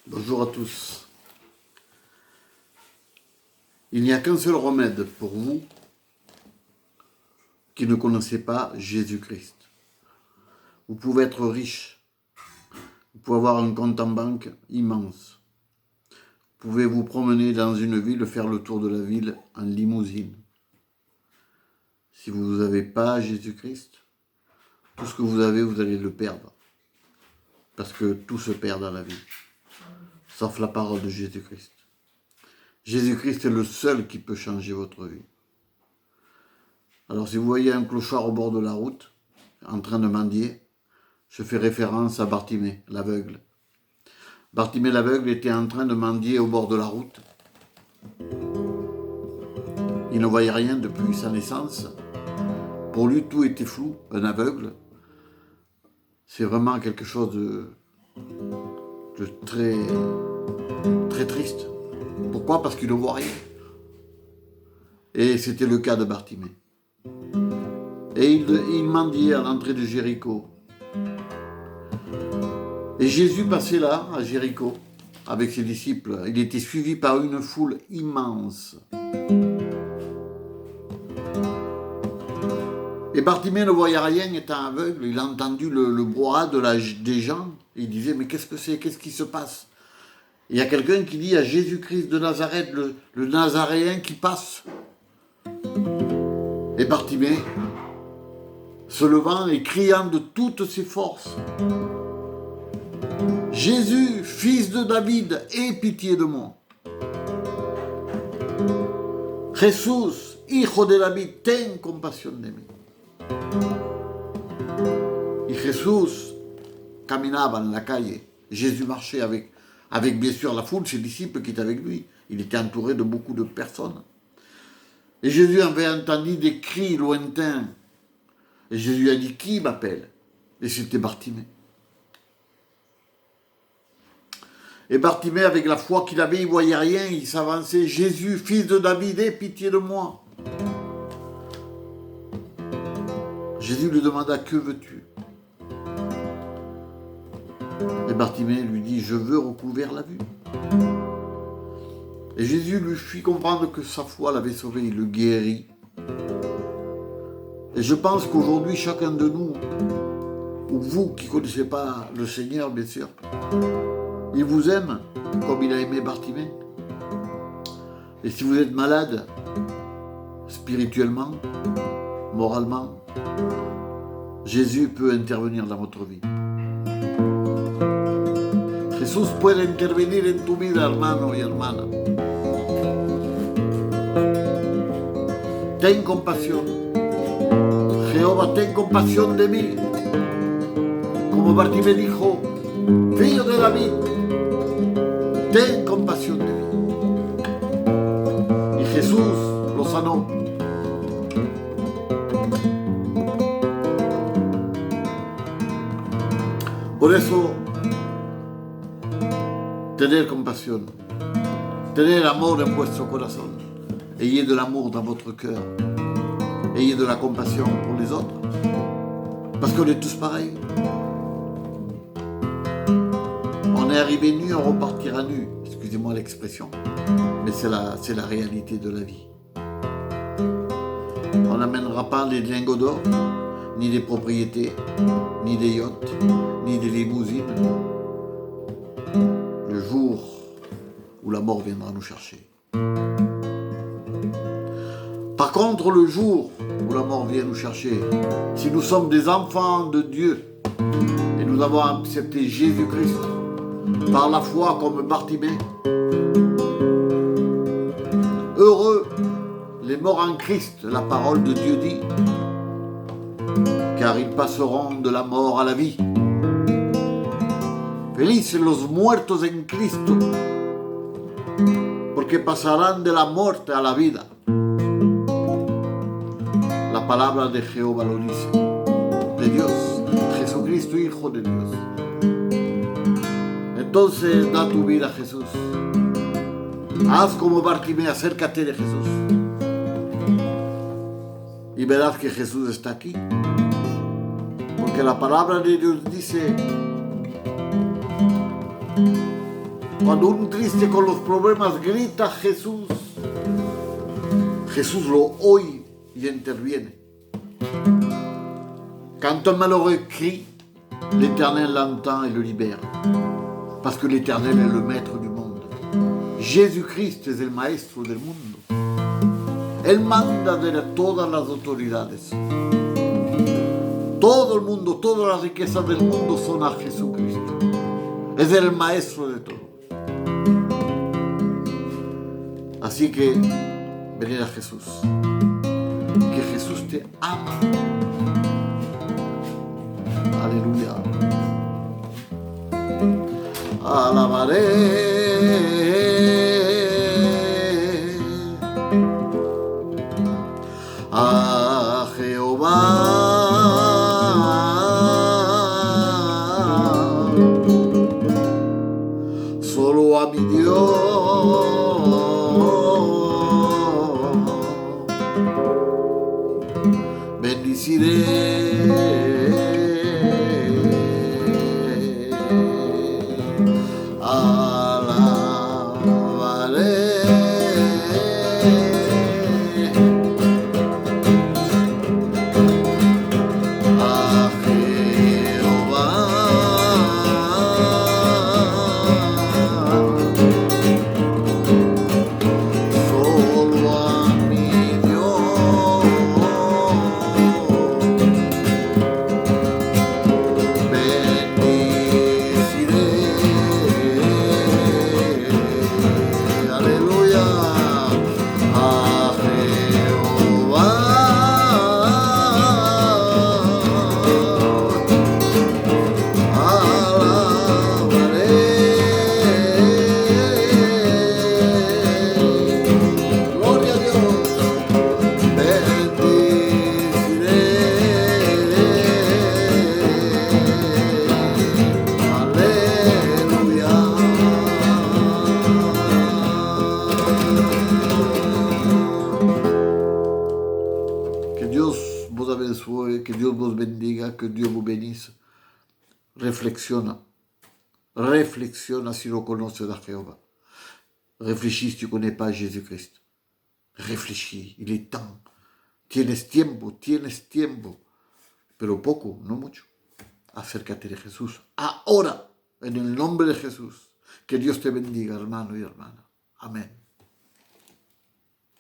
Bonjour à tous. Il n'y a qu'un seul remède pour vous qui ne connaissez pas Jésus-Christ. Vous pouvez être riche, vous pouvez avoir un compte en banque immense, vous pouvez vous promener dans une ville, faire le tour de la ville en limousine. Si vous n'avez pas Jésus-Christ, tout ce que vous avez, vous allez le perdre. Parce que tout se perd dans la vie, sauf la parole de Jésus-Christ. Jésus-Christ est le seul qui peut changer votre vie. Alors si vous voyez un clochard au bord de la route, en train de mendier, je fais référence à Bartimée, l'aveugle. Bartimée l'aveugle était en train de mendier au bord de la route. Il ne voyait rien depuis sa naissance. Pour lui, tout était flou. Un aveugle, c'est vraiment quelque chose de très, très triste. Pourquoi ? Parce qu'il ne voit rien. Et c'était le cas de Bartimée. Et il mendiait à l'entrée de Jéricho. Et Jésus passait là, à Jéricho, avec ses disciples. Il était suivi par une foule immense. Et Bartimée ne voyait rien, étant aveugle. Il a entendu le brouhaha des gens. Il disait, mais qu'est-ce que c'est ? Qu'est-ce qui se passe ? Il y a quelqu'un qui dit à Jésus-Christ de Nazareth, le Nazaréen qui passe. Et Bartimée, se levant et criant de toutes ses forces, « Jésus, fils de David, aie pitié de moi. Jesús, hijo de David, ten compasión de mí. » Et Jesús caminaba en la calle. Jésus marchait avec bien sûr la foule, ses disciples qui étaient avec lui. Il était entouré de beaucoup de personnes. Et Jésus avait entendu des cris lointains. Et Jésus a dit, qui m'appelle ? Et c'était Bartimée. Et Bartimée, avec la foi qu'il avait, il ne voyait rien, il s'avançait. Jésus, fils de David, aie pitié de moi. Jésus lui demanda, que veux-tu ? Et Bartimée lui dit, je veux recouvrir la vue. Et Jésus lui fit comprendre que sa foi l'avait sauvé, il le guérit. Et je pense qu'aujourd'hui, chacun de nous, ou vous qui ne connaissez pas le Seigneur, bien sûr, il vous aime comme il a aimé Bartimée. Et si vous êtes malade, spirituellement, moralement, Jésus peut intervenir dans votre vie. Jesús puede intervenir en tu vida, hermano y hermana. Ten compasión. Jehová, ten compasión de mí. Como Bartimée dijo, Hijo de David, ten compasión de mí. Y Jesús lo sanó. Por eso, tener compasión, tener amor en vuestro corazón. Ayez de l'amour dans votre cœur. Ayez de la compassion pour les autres. Parce qu'on est tous pareils. On est arrivé nu, on repartira nu. Excusez-moi l'expression. Mais c'est la réalité de la vie. On n'amènera pas les lingots d'or, ni des propriétés, ni des yachts, ni des limousines. Le jour où la mort viendra nous chercher. Par contre, le jour où la mort vient nous chercher, si nous sommes des enfants de Dieu et nous avons accepté Jésus-Christ par la foi comme Bartimée, heureux les morts en Christ, la parole de Dieu dit, car ils passeront de la mort à la vie. Felices los muertos en Cristo, porque pasarán de la muerte a la vida. La palabra de Jehová lo dice, de Dios, Jesucristo, Hijo de Dios. Entonces da tu vida a Jesús. Haz como Bartimée, acércate de Jesús. Y verás que Jesús está aquí. Porque la palabra de Dios dice, Cuando un triste con los problemas grita Jesús, Jesús lo oye et intervienne. Quand un malheureux crie, l'Éternel l'entend et le libère. Parce que l'Éternel est le maître du monde. Jesucristo es el maestro del mundo. Él manda de todas las autoridades. Todo el mundo, todas las riquezas del mundo son a Jesucristo. Es el maestro de todo. Así que venid a Jesús. Que Jesús te ama. Aleluya. Alabaré a Jehová. Solo a mi Dios. Bendiciré. Que Dios vos bendiga, que Dios vous bénisse. Reflexiona si lo conoces a Jehová. Réfléchis si tu ne connais pas Jésus-Christ. Réfléchis, il est temps. Tienes tiempo, pero poco, no mucho. Acércate de Jesús, ahora, en el nombre de Jesús. Que Dios te bendiga, hermano y hermana. Amén.